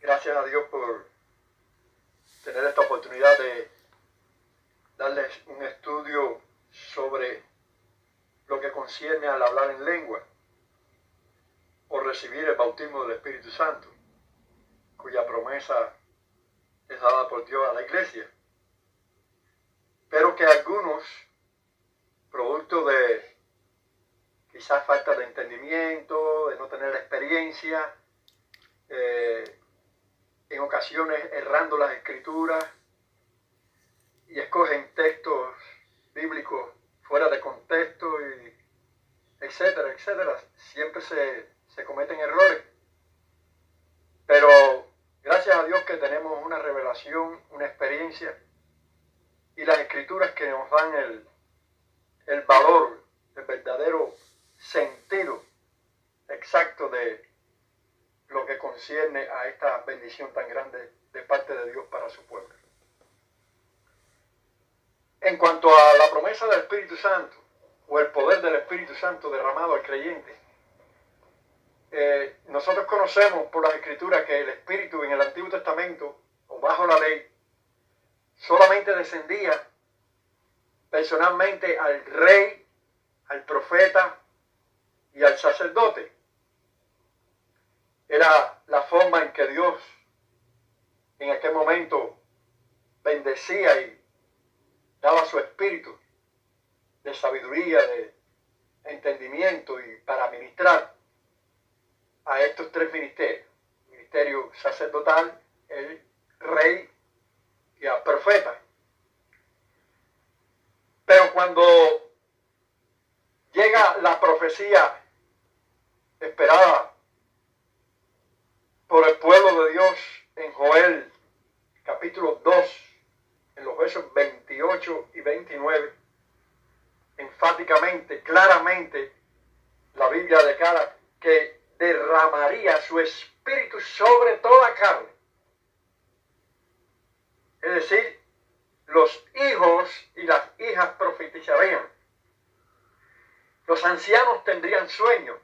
Gracias a Dios por tener esta oportunidad de darles un estudio sobre lo que concierne al hablar en lengua o recibir el bautismo del Espíritu Santo, cuya promesa es dada por Dios a la iglesia. Pero que algunos, producto de quizás falta de entendimiento, de no tener experiencia, en ocasiones errando las escrituras y escogen textos bíblicos fuera de contexto, y etcétera, etcétera. Siempre se cometen errores. Pero gracias a Dios que tenemos una revelación, una experiencia y las escrituras que nos dan el valor, el verdadero sentido exacto de lo que concierne a esta bendición tan grande de parte de Dios para su pueblo. En cuanto a la promesa del Espíritu Santo o el poder del Espíritu Santo derramado al creyente, nosotros conocemos por las Escrituras que el Espíritu en el Antiguo Testamento o bajo la ley solamente descendía personalmente al rey, al profeta y al sacerdote. Era la forma en que Dios en aquel momento bendecía y daba su espíritu de sabiduría, de entendimiento y para ministrar a estos tres ministerios: ministerio sacerdotal, el rey y al profeta. Pero cuando llega la profecía esperada por el pueblo de Dios en Joel capítulo 2, en los versos 28 y 29, enfáticamente, claramente, la Biblia declara que derramaría su espíritu sobre toda carne. Es decir, los hijos y las hijas profetizarían, los ancianos tendrían sueños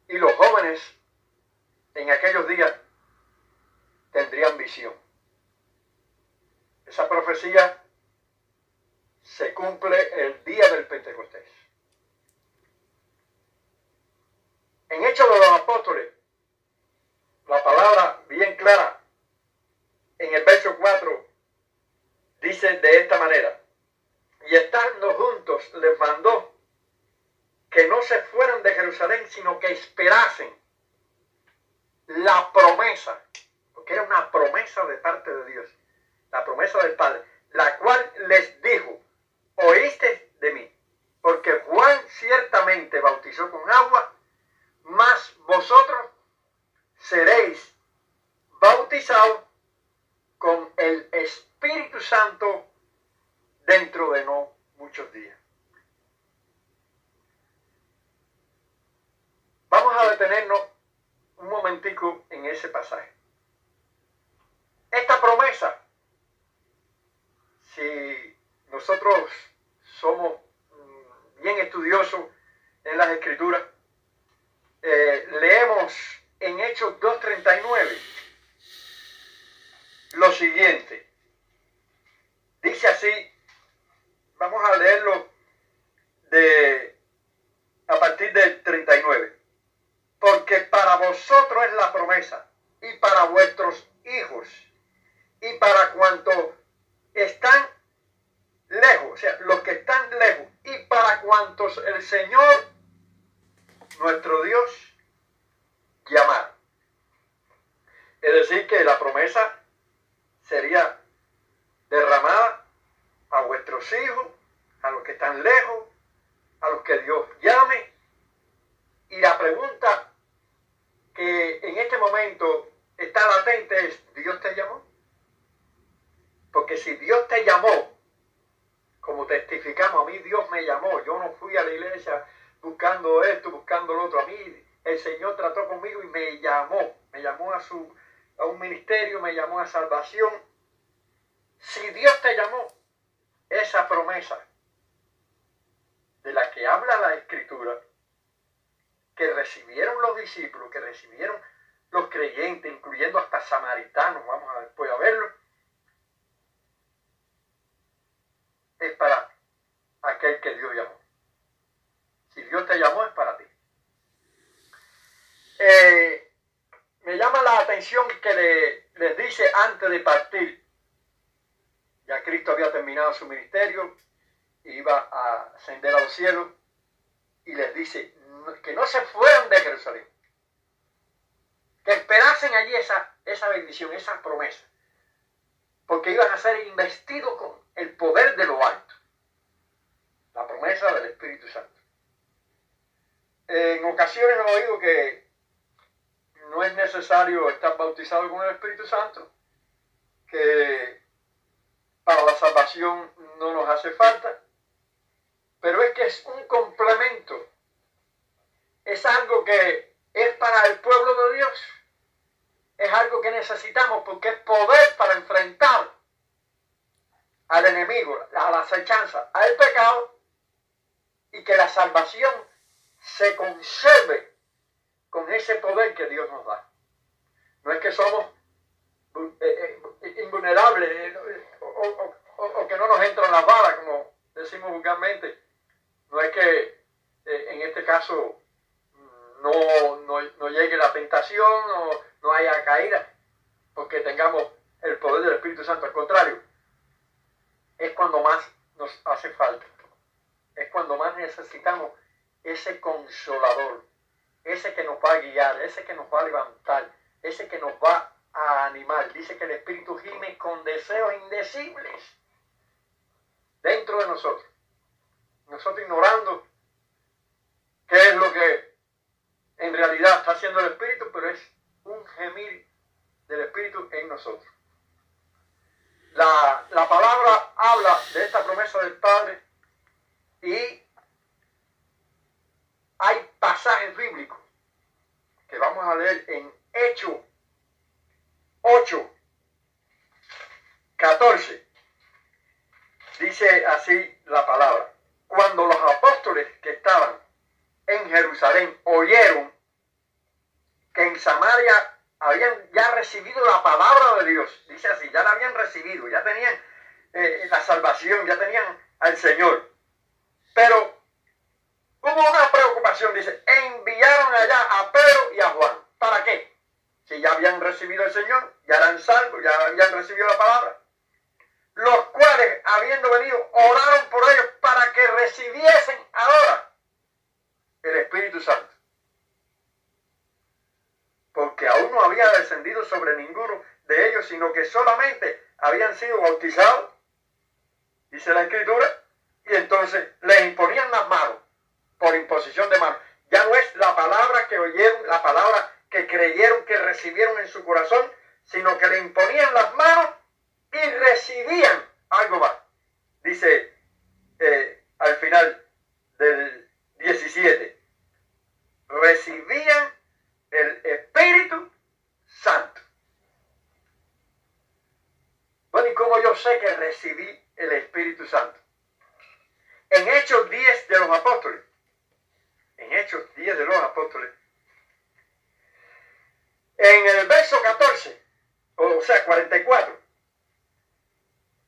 y los jóvenes en aquellos días tendrían visión. Esa profecía se cumple el día del Pentecostés. En Hechos de los Apóstoles, la palabra bien clara, en el verso 4, dice de esta manera: y estando juntos les mandó que no se fueran de Jerusalén, sino que esperasen la promesa, porque era una promesa de parte de Dios, la promesa del Padre, la cual les dijo: oíste de mí, porque Juan ciertamente bautizó con agua, mas vosotros seréis bautizados con el Espíritu Santo dentro de no muchos días. Vamos a detenernos un momentico en ese pasaje. Esta promesa, si nosotros somos bien estudiosos en las Escrituras, leemos en Hechos 2:39 lo siguiente. Dice así, vamos a leerlo a partir del 39. Porque para vosotros es la promesa, y para vuestros hijos, y para cuantos están lejos, o sea, los que están lejos, y para cuantos el Señor, nuestro Dios, llamar. Es decir, que la promesa sería derramada a vuestros hijos, a los que están lejos, a los que Dios llame. Y la pregunta que en este momento está latente es: ¿Dios te llamó? Porque si Dios te llamó, como testificamos, a mí Dios me llamó, yo no fui a la iglesia buscando esto, buscando lo otro. A mí el Señor trató conmigo y me llamó a un ministerio, me llamó a salvación. Si Dios te llamó, esa promesa de la que habla la Escritura, que recibieron los discípulos, que recibieron los creyentes, incluyendo hasta samaritanos, vamos a después a verlo, es para aquel que Dios llamó. Si Dios te llamó, es para ti. Me llama la atención que les dice antes de partir, ya Cristo había terminado su ministerio, iba a ascender a los cielos, y les dice que no se fueran de Jerusalén, que esperasen allí esa bendición, esa promesa, porque iban a ser investidos con el poder de lo alto, la promesa del Espíritu Santo. En ocasiones he oído que no es necesario estar bautizado con el Espíritu Santo, que para la salvación no nos hace falta, pero es que es un complemento, es algo que es para el pueblo de Dios, es algo que necesitamos porque es poder para enfrentar al enemigo, a la acechanza, al pecado, y que la salvación se conserve con ese poder que Dios nos da. No es que somos invulnerables o que no nos entran las balas, como decimos vulgarmente. No es que en este caso no llegue la tentación o no haya caída porque tengamos el poder del Espíritu Santo. Al contrario, es cuando más nos hace falta, es cuando más necesitamos ese consolador, ese que nos va a guiar, ese que nos va a levantar, ese que nos va a animar. Dice que el Espíritu gime con deseos indecibles dentro de nosotros. Nosotros ignorando qué es lo que en realidad está haciendo el Espíritu, pero es un gemir del Espíritu en nosotros. La palabra habla de esta promesa del Padre y hay pasajes bíblicos que vamos a leer en Hechos 8, 14. Dice así la palabra: cuando los apóstoles que estaban en Jerusalén oyeron que en Samaria habían ya recibido la palabra de Dios, dice así, ya la habían recibido, ya tenían la salvación, ya tenían al Señor, pero hubo una preocupación, dice, enviaron allá a Pedro y a Juan. ¿Para qué? Si ya habían recibido el Señor, ya eran salvos, ya habían recibido la palabra, los cuales, habiendo venido, oraron por ellos para que recibiesen ahora el Espíritu Santo, porque aún no había descendido sobre ninguno de ellos, sino que solamente habían sido bautizados, dice la Escritura, y entonces les imponían las manos, por imposición de manos. Ya no es la palabra que oyeron, la palabra que creyeron, que recibieron en su corazón, sino que le imponían las manos y recibían algo más. Dice al final del 17, recibían el Espíritu Santo. Bueno, ¿y cómo yo sé que recibí el Espíritu Santo? En Hechos 10 de los Apóstoles, en Hechos 10 de los Apóstoles, en el verso 14, o sea 44,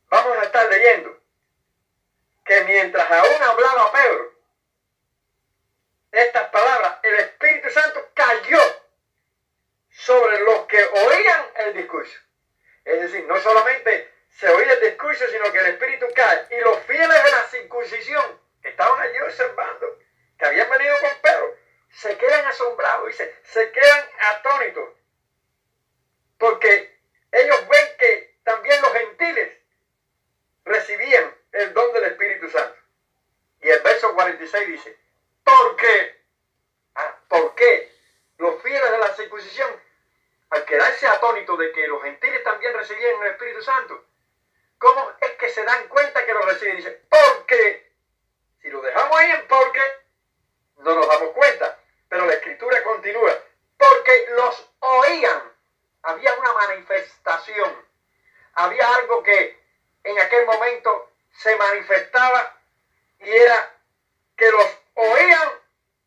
vamos a estar leyendo que mientras aún hablaba Pedro estas palabras, el Espíritu Santo cayó sobre los que oían el discurso. Es decir, no solamente se oía el discurso, sino que el Espíritu cae. Y los fieles de la circuncisión que estaban allí observando, que habían venido con Pedro, se quedan asombrados y se quedan atónitos, porque ellos ven que también los gentiles recibían el don del Espíritu Santo. Y el verso 46 dice, ¿por qué los fieles de la circuncisión, al quedarse atónitos de que los gentiles también recibían el Espíritu Santo, cómo es que se dan cuenta que lo reciben? Dice, porque si lo dejamos ahí en porque, no nos damos cuenta. Pero la Escritura continúa, porque los oían. Había una manifestación, había algo que en aquel momento se manifestaba, y era que los oían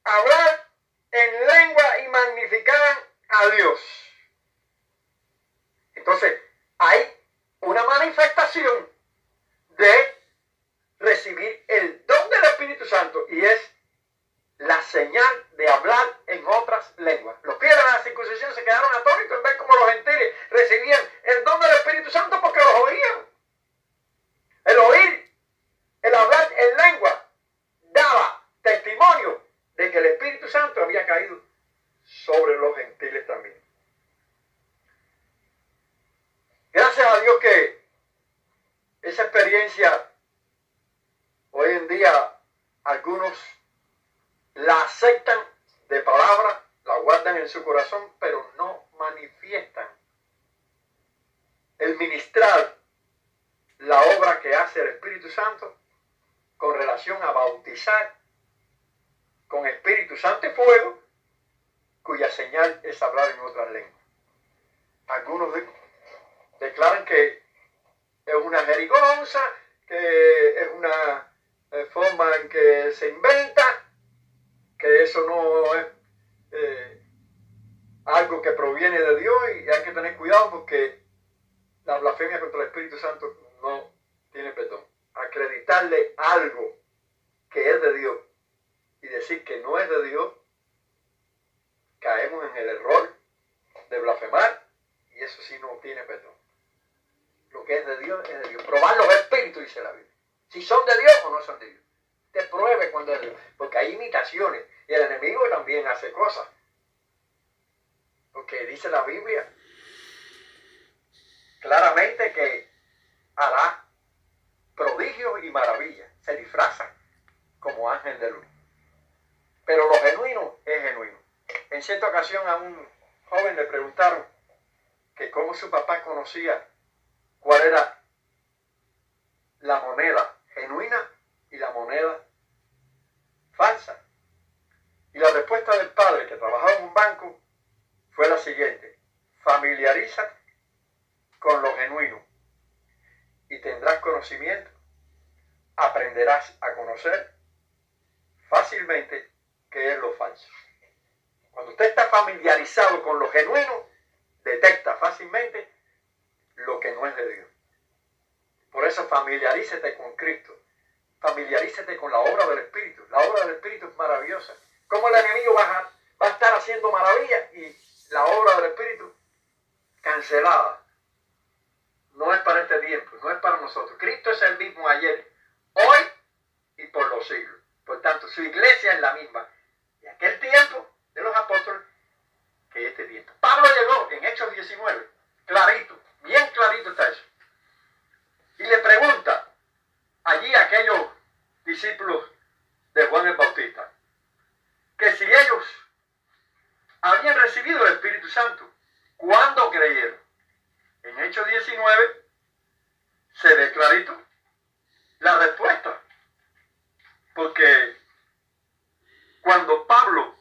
hablar en lengua y magnificaban a Dios. Entonces, hay una manifestación de recibir el don del Espíritu Santo y es la señal de hablar en otras lenguas. Los que eran la circuncisión se quedaron atónitos en ver cómo los gentiles recibían el don del Espíritu Santo porque los oían. El oír, el hablar en lengua, daba testimonio de que el Espíritu Santo había caído sobre los gentiles también. Gracias a Dios que esa experiencia hoy en día algunos la aceptan de palabra, la guardan en su corazón, pero no manifiestan el ministrar la obra que hace el Espíritu Santo con relación a bautizar con Espíritu Santo y fuego, cuya señal es hablar en otras lenguas. Algunos declaran que es una jerigonza, que es una forma en que se inventa, que eso no es algo que proviene de Dios y hay que tener cuidado porque la blasfemia contra el Espíritu Santo no tiene perdón. Acreditarle algo que es de Dios y decir que no es de Dios, caemos en el error de blasfemar y eso sí no tiene perdón. Lo que es de Dios es de Dios. Probar los espíritus, dice la Biblia. Si son de Dios o no son de Dios. Te pruebe cuando es de Dios. Porque hay imitaciones y el enemigo también hace cosas. Porque dice la Biblia claramente que hará prodigios y maravillas. Se disfraza como ángel de luz. Pero lo genuino es genuino. En cierta ocasión a un joven le preguntaron que cómo su papá conocía cuál era la moneda genuina y la moneda falsa. Y la respuesta del padre, que trabajaba en un banco, fue la siguiente: familiarízate con lo genuino y tendrás conocimiento, aprenderás a conocer fácilmente qué es lo falso. Cuando usted está familiarizado con lo genuino, detecta fácilmente lo que no es de Dios. Por eso familiarízate con Cristo, familiarízate con la obra del Espíritu. La obra del Espíritu es maravillosa. ¿Cómo el enemigo va a estar haciendo maravillas y la obra del Espíritu cancelada? No es para este tiempo, no es para nosotros. Cristo es el mismo ayer, hoy y por los siglos. Por tanto, su iglesia es la misma de aquel tiempo de los apóstoles que este tiempo. Pablo llegó en Hechos 19, clarito, bien clarito está eso. Y le pregunta allí a aquellos discípulos de Juan el Bautista que si ellos habían recibido el Espíritu Santo, ¿cuándo creyeron? En Hechos 19 se ve clarito la respuesta. Porque cuando Pablo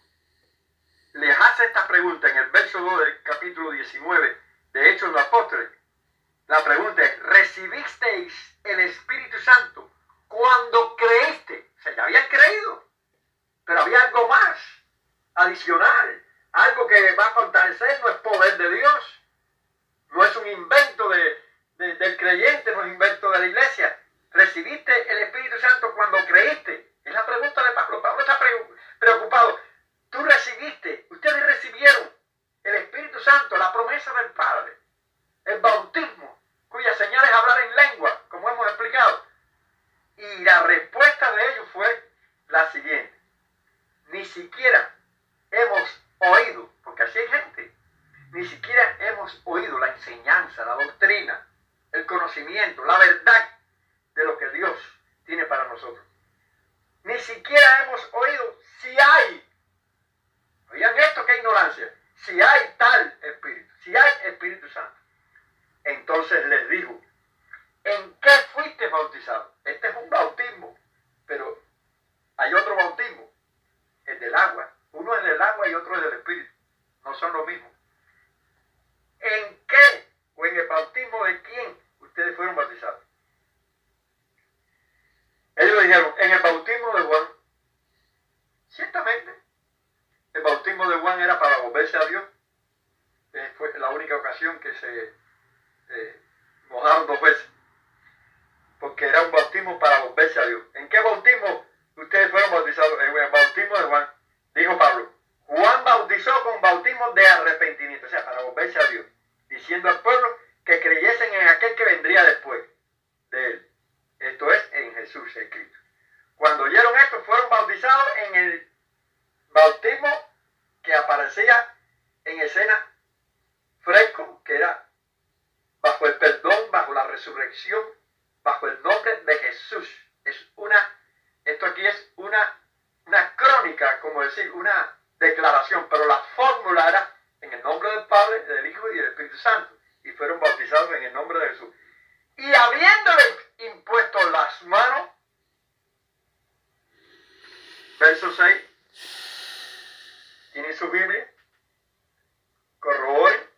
les hace esta pregunta en el verso 2 del capítulo 19 de Hechos de los Apóstoles, la pregunta es: ¿recibisteis el Espíritu Santo cuando creíste? O sea, ya habían creído, pero había algo más adicional, algo que va a fortalecer. No es poder de Dios, no es un invento del creyente, no es un invento de la iglesia. ¿Recibiste el Espíritu Santo cuando creíste? Es la pregunta de Pablo. Pablo está preocupado. Tú recibiste, ustedes recibieron el Espíritu Santo, la promesa del Padre, el bautismo, cuya señal es hablar en lengua, como hemos explicado. Y la respuesta de ellos fue la siguiente: ni siquiera hemos oído, porque así hay gente, ni siquiera hemos oído la enseñanza, la doctrina, el conocimiento, la verdad de lo que Dios tiene para nosotros. Ni siquiera hemos oído si hay, oigan esto, qué ignorancia, si hay tal Espíritu, si hay Espíritu Santo. Entonces les dijo: ¿en qué fuiste bautizado? Este es un bautismo, pero hay otro bautismo, el del agua. Uno es del agua y otro es del Espíritu. No son lo mismo. ¿En qué o en el bautismo de quién ustedes fueron bautizados? Ellos dijeron: en el bautismo de Juan. Ciertamente, el bautismo de Juan era para volverse a Dios. Fue la única ocasión que se mojaron 2 veces, porque era un bautismo para volverse a Dios. ¿En qué bautismo ustedes fueron bautizados? En el bautismo de Juan. Dijo Pablo, Juan bautizó con bautismo de arrepentimiento, o sea, para volverse a Dios, diciendo al pueblo que creyesen en aquel que vendría después de él. Esto es, en Jesús, el Cristo. Cuando oyeron esto, fueron bautizados en el bautismo que aparecía en escena fresco, que era bajo el perdón, bajo la resurrección, bajo el nombre de Jesús. Esto aquí es una crónica, como decir, una declaración, pero la fórmula era en el nombre del Padre, del Hijo y del Espíritu Santo, y fueron bautizados en el nombre de Jesús. Y habiéndole impuesto las manos, verso 6, tiene su Biblia, corroboren,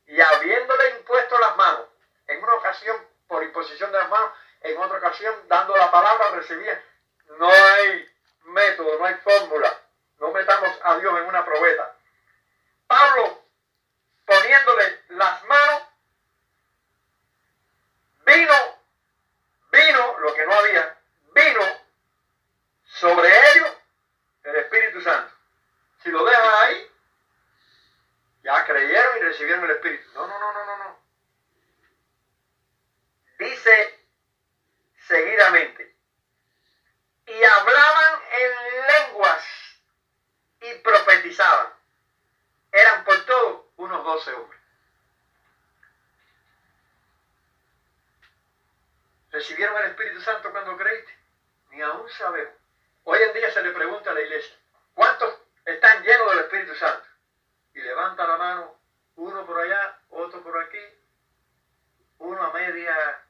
y habiéndole impuesto las manos, en una ocasión por imposición de las manos, en otra ocasión dando la palabra, recibían. No hay método, no hay fórmula, no metamos a Dios en una probeta. Pablo, poniéndole las manos, vino, lo que no había, vino sobre ellos el Espíritu Santo. Si lo dejan ahí, ya creyeron y recibieron el Espíritu. No. Dice seguidamente, y hablaban en lenguas y profetizaban. Eran por todo unos 12 hombres. ¿Recibieron el Espíritu Santo cuando creíste? Ni aún sabemos. Hoy en día se le pregunta a la iglesia, ¿cuántos están llenos del Espíritu Santo? Y levanta la mano, uno por allá, otro por aquí, uno a media.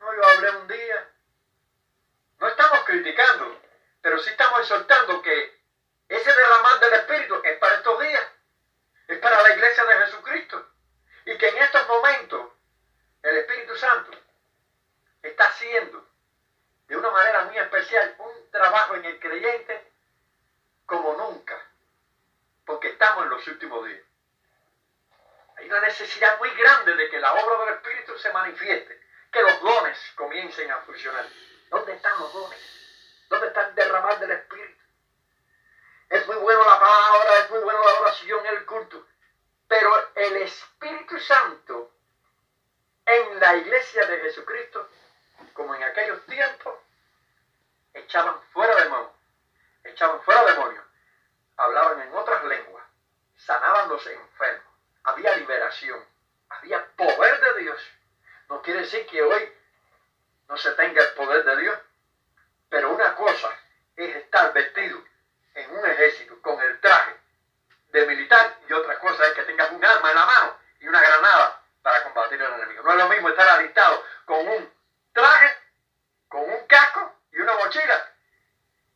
No, yo hablé un día. No estamos criticando, pero sí estamos exhortando que ese derramar del Espíritu es para estos días, es para la iglesia de Jesucristo, y que en estos momentos el Espíritu Santo está haciendo de una manera muy especial un trabajo en el creyente como nunca, porque estamos en los últimos días. Hay una necesidad muy grande de que la obra del Espíritu se manifieste, que los dones comiencen a funcionar. ¿Dónde están los dones? ¿Dónde está el derramar del Espíritu? Es muy bueno la palabra, es muy bueno la oración, el culto, pero el Espíritu Santo en la iglesia de Jesucristo, como en aquellos tiempos, echaban fuera demonios, hablaban en otras lenguas, sanaban los enfermos, había liberación, había poder de Dios. No quiere decir que hoy no se tenga el poder de Dios, pero una cosa es estar vestido en un ejército con el traje de militar, y otra cosa es que tengas un arma en la mano y una granada para combatir al enemigo. No es lo mismo estar alistado con un traje, con un casco y una mochila,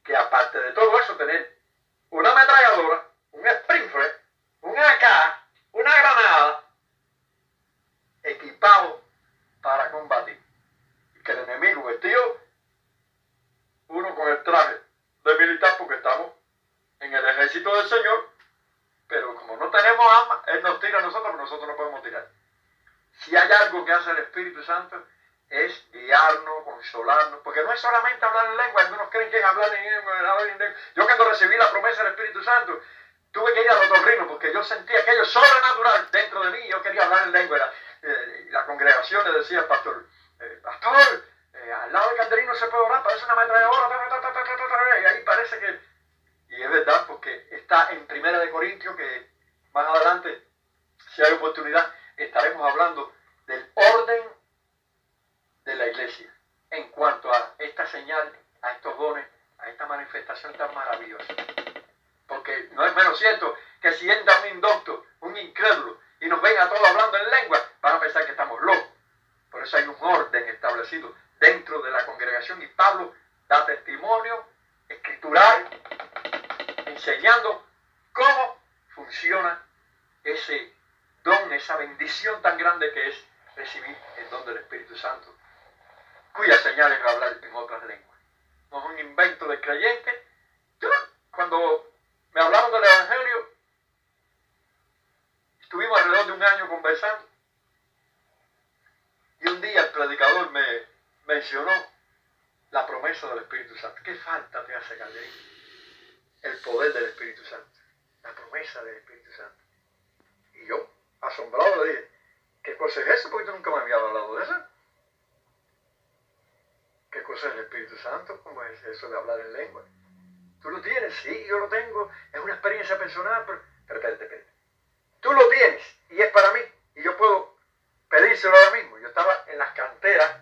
que aparte de todo eso tener una ametralladora, un Springfield, un AK, una granada, equipado para combatir. Y que el enemigo vestido, uno con el traje de militar, porque estamos en el ejército del Señor, pero como no tenemos armas, Él nos tira a nosotros, pero nosotros no podemos tirar. Si hay algo que hace el Espíritu Santo, es guiarnos, consolarnos, porque no es solamente hablar en lengua. Algunos creen que es hablar en lengua. Yo cuando recibí la promesa del Espíritu Santo, tuve que ir al otorrino, porque yo sentía aquello sobrenatural dentro de mí, y yo quería hablar en lengua. La congregación le decía al pastor, pastor, al lado del candelino se puede orar, parece una ametralladora, y ahí parece que, y es verdad, porque está en 1 Corintios, que más adelante, si hay oportunidad, estaremos hablando del orden de la iglesia en cuanto a esta señal, a estos dones, a esta manifestación tan maravillosa. Porque no es menos cierto que si entra un indocto, un incrédulo, y nos ven a todos hablando en lengua, van a pensar que estamos locos. Por eso hay un orden establecido dentro de la congregación, y Pablo da testimonio escritural enseñando cómo funciona ese don, esa bendición tan grande que es recibir el don del Espíritu Santo, cuya señal es hablar en otras lenguas. No es un invento del creyente. Cuando me hablaron del Evangelio, estuvimos alrededor de un año conversando, día el predicador me mencionó la promesa del Espíritu Santo. ¿Qué falta te hace, Calderín? El poder del Espíritu Santo, la promesa del Espíritu Santo. Y yo, asombrado, le dije, ¿qué cosa es eso? Porque tú nunca me habías hablado de eso. ¿Qué cosa es el Espíritu Santo? ¿Cómo es eso de hablar en lengua? ¿Tú lo tienes? Sí, yo lo tengo. Es una experiencia personal, pero espérate. Tú lo tienes y es para mí. Y yo puedo pedírselo ahora mismo. Yo estaba en las canteras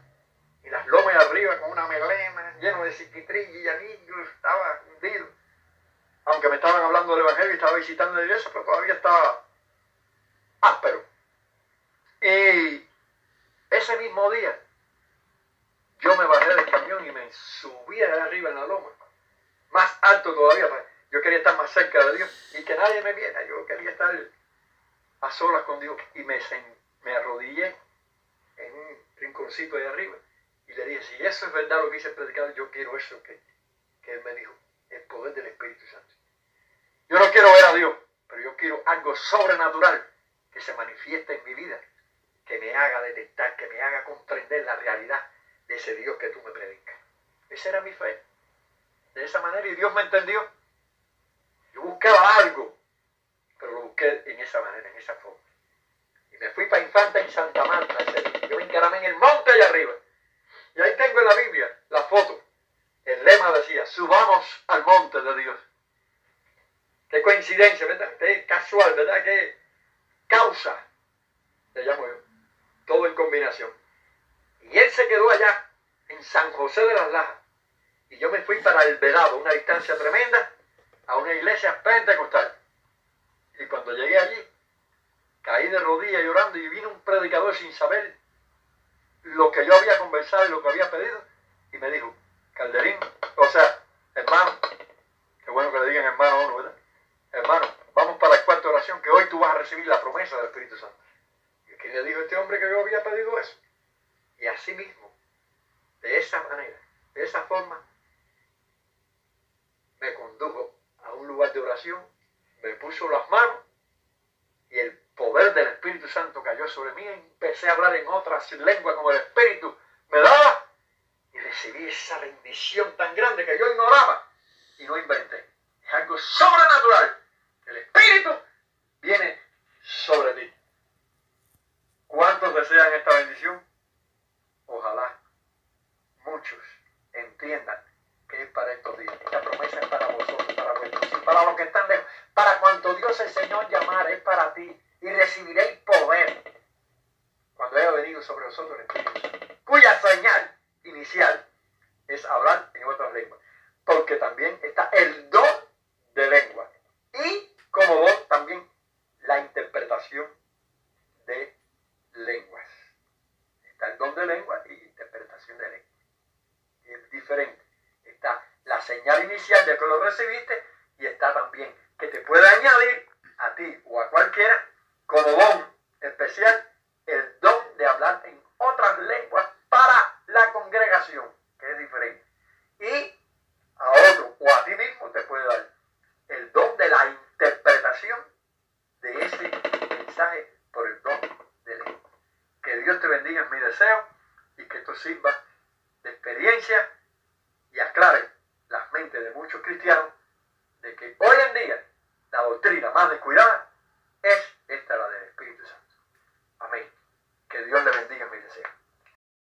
y las lomas de arriba con una melena lleno de ciquitrillos y anillos. Estaba hundido. Aunque me estaban hablando del Evangelio y estaba visitando la iglesia, pero todavía estaba áspero. Y ese mismo día yo me bajé del camión y me subí allá arriba en la loma. Más alto todavía. Yo quería estar más cerca de Dios y que nadie me viera. Yo quería estar a solas con Dios. Y me arrodillé en un rinconcito de arriba y le dije, si eso es verdad lo que dice el predicador, yo quiero eso que él me dijo, el poder del Espíritu Santo. Yo no quiero ver a Dios, pero yo quiero algo sobrenatural que se manifieste en mi vida, que me haga detectar, que me haga comprender la realidad de ese Dios que tú me predicas. Esa era mi fe. De esa manera, y Dios me entendió. Yo buscaba algo, pero lo busqué en esa manera, en esa forma. Y me fui para Infanta en Santa Marta. Yo me encaramé en el monte allá arriba. Y ahí tengo en la Biblia la foto. El lema decía, subamos al monte de Dios. Qué coincidencia, ¿verdad? Qué casual, ¿verdad? Qué causa, le llamo yo. Todo en combinación. Y él se quedó allá, en San José de las Lajas. Y yo me fui para El Vedado, una distancia tremenda, a una iglesia pentecostal. Y cuando llegué allí, caí de rodillas llorando y vino un predicador sin saber lo que yo había conversado y lo que había pedido. Y me dijo, Calderín, o sea, hermano, qué bueno que le digan hermano a uno, ¿verdad? Hermano, vamos para la cuarta oración, que hoy tú vas a recibir la promesa del Espíritu Santo. ¿Y quién le dijo a este hombre que yo había pedido eso? Y así mismo, de esa manera, de esa forma, me condujo a un lugar de oración, me puso las manos y el poder del Espíritu Santo cayó sobre mí. Empecé a hablar en otras lenguas como el Espíritu me daba y recibí esa bendición tan grande que yo ignoraba y no inventé. Es algo sobrenatural. El Espíritu viene sobre ti. ¿Cuántos desean esta bendición? Ojalá muchos entiendan que es para estos días. Esta promesa es para vosotros, para vuestros hijos, para los que están lejos. Para cuanto Dios el Señor llamar, es para ti. Y recibiréis poder cuando haya venido sobre vosotros el Espíritu Santo, cuya señal inicial es hablar en otras lenguas. Porque también está el don de lengua. Y como don también la interpretación de lenguas. Está el don de lengua y interpretación de lengua. Y es diferente. Está la señal inicial de que lo recibiste y está también que te puede añadir a ti o a cualquiera como don especial el don de hablar en otras lenguas para la congregación, que es diferente. Y a otro o a ti mismo te puede dar el don de la interpretación de ese mensaje por el don de lengua. Que Dios te bendiga, es mi deseo, y que esto sirva de experiencia